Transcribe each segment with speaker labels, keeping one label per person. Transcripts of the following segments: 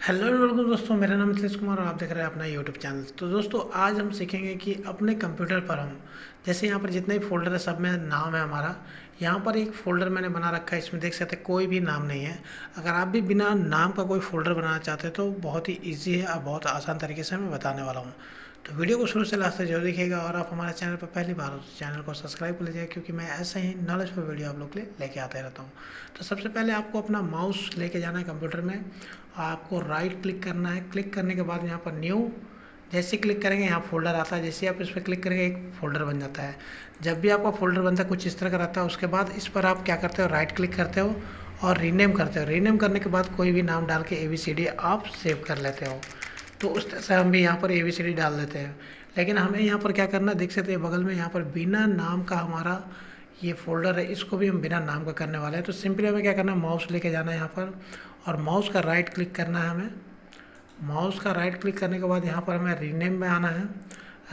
Speaker 1: Hello welcome दोस्तों, मेरा नाम मिथिलेश कुमार और आप देख रहे हैं अपना यूट्यूब चैनल। तो दोस्तों आज हम सीखेंगे कि अपने कंप्यूटर पर हम जैसे यहाँ पर जितने भी फोल्डर है सब में नाम है हमारा। यहाँ पर एक फ़ोल्डर मैंने बना रखा है, इसमें देख सकते हैं कोई भी नाम नहीं है। अगर आप भी बिना नाम का कोई फ़ोल्डर बनाना चाहते हैं तो बहुत ही ईजी है और बहुत आसान तरीके से मैं बताने वाला हूँ। तो वीडियो को शुरू से लास्ट तक जरूर देखिएगा और आप हमारे चैनल पर पहली बार हो तो चैनल को सब्सक्राइब कर लीजिएगा, क्योंकि मैं ऐसे ही नॉलेजफुल वीडियो आप लोग के लिए लेके आते रहता हूँ। तो सबसे पहले आपको अपना माउस लेके जाना है कंप्यूटर में। आपको राइट क्लिक करना है। क्लिक करने के बाद यहाँ पर न्यू जैसे क्लिक करेंगे यहाँ फोल्डर आता है। जैसे आप इस पर क्लिक करेंगे एक फ़ोल्डर बन जाता है। जब भी आपका फ़ोल्डर बनता है कुछ इस तरह का रहता है। उसके बाद इस पर आप क्या करते हो, राइट क्लिक करते हो और रीनेम करते हो। रीनेम करने के बाद कोई भी नाम डाल के ABCD आप सेव कर लेते हो। तो उस तरह से हम भी यहाँ पर ABCD डाल देते हैं। लेकिन हमें यहाँ पर क्या करना है, देख सकते हैं बगल में यहाँ पर बिना नाम का हमारा ये फ़ोल्डर है, इसको भी हम बिना नाम का करने वाले हैं। तो सिंपली हमें क्या करना है, माउस लेके जाना है यहाँ पर और माउस का राइट क्लिक करना है हमें। माउस का राइट क्लिक करने के बाद यहाँ पर हमें रीनेम में आना है।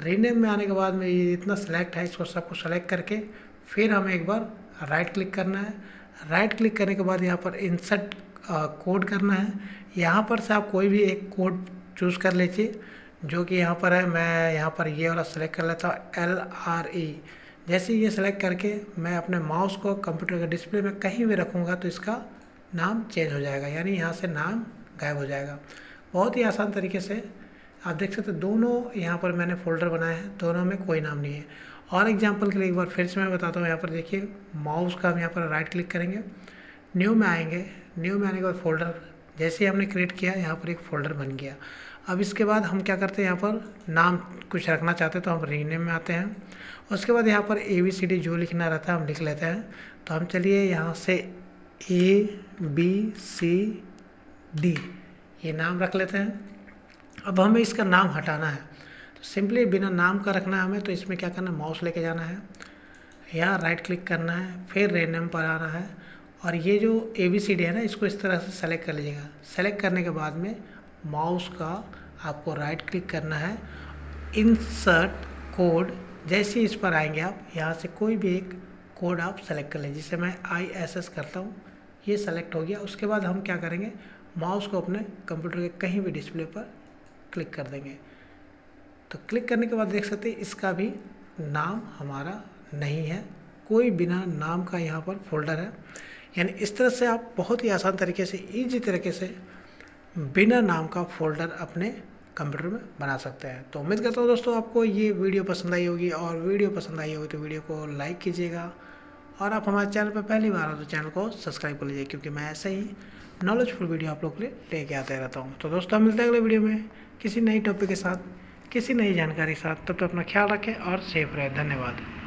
Speaker 1: रीनेम में आने के बाद में ये इतना सेलेक्ट है, इसको सबको सेलेक्ट करके फिर हमें एक बार राइट क्लिक करना है। राइट क्लिक करने के बाद यहाँ पर इंसर्ट कोड करना है। यहाँ पर से आप कोई भी एक कोड चूज़ कर लीजिए, जो कि यहाँ पर है। मैं यहाँ पर ये वाला सेलेक्ट कर लेता हूँ, LRE। जैसे ये सेलेक्ट करके मैं अपने माउस को कंप्यूटर के डिस्प्ले में कहीं भी रखूँगा तो इसका नाम चेंज हो जाएगा, यानी यहाँ से नाम गायब हो जाएगा। बहुत ही आसान तरीके से आप देख सकते हैं। दोनों यहाँ पर मैंने फ़ोल्डर बनाए हैं, दोनों में कोई नाम नहीं है। और एग्जांपल के लिए एक बार फिर से मैं बताता हूँ। यहाँ पर देखिए माउस का हम यहाँ पर राइट क्लिक करेंगे, न्यू में आएंगे। न्यू में आने के बाद फ़ोल्डर जैसे ही हमने क्रिएट किया यहाँ पर एक फ़ोल्डर बन गया। अब इसके बाद हम क्या करते हैं, यहाँ पर नाम कुछ रखना चाहते हैं तो हम रीनेम में आते हैं। उसके बाद यहाँ पर ABCD जो लिखना रहता है हम लिख लेते हैं। तो हम चलिए यहाँ से ABCD ये नाम रख लेते हैं। अब हमें इसका नाम हटाना है तो सिंपली बिना नाम का रखना है हमें। तो इसमें क्या करना है, माउस लेके जाना है, यहाँ राइट क्लिक करना है, फिर रीनेम पर आना है और ये जो ABCD है ना, इसको इस तरह से सेलेक्ट कर लीजिएगा। सेलेक्ट करने के बाद में माउस का आपको राइट क्लिक करना है, इंसर्ट कोड। जैसे इस पर आएंगे आप यहाँ से कोई भी एक कोड आप सेलेक्ट कर लें। जैसे मैं ISS करता हूँ, ये सेलेक्ट हो गया। उसके बाद हम क्या करेंगे, माउस को अपने कंप्यूटर के कहीं भी डिस्प्ले पर क्लिक कर देंगे। तो क्लिक करने के बाद देख सकते हैं इसका भी नाम हमारा नहीं है, कोई बिना नाम का यहाँ पर फ़ोल्डर है। यानी इस तरह से आप बहुत ही आसान तरीके से, ईजी तरीके से बिना नाम का फ़ोल्डर अपने कंप्यूटर में बना सकते हैं। तो उम्मीद करता हूँ दोस्तों आपको ये वीडियो पसंद आई होगी, और वीडियो पसंद आई होगी तो वीडियो को लाइक कीजिएगा और आप हमारे चैनल पर पहली बार हो तो चैनल को सब्सक्राइब कर लीजिए, क्योंकि मैं ऐसे ही नॉलेजफुल वीडियो आप लोग के लिए लेके आते रहता हूँ। तो दोस्तों हम मिलते हैं अगले वीडियो में किसी नई टॉपिक के साथ, किसी नई जानकारी के साथ। तब तक अपना ख्याल रखें और सेफ रहें। धन्यवाद।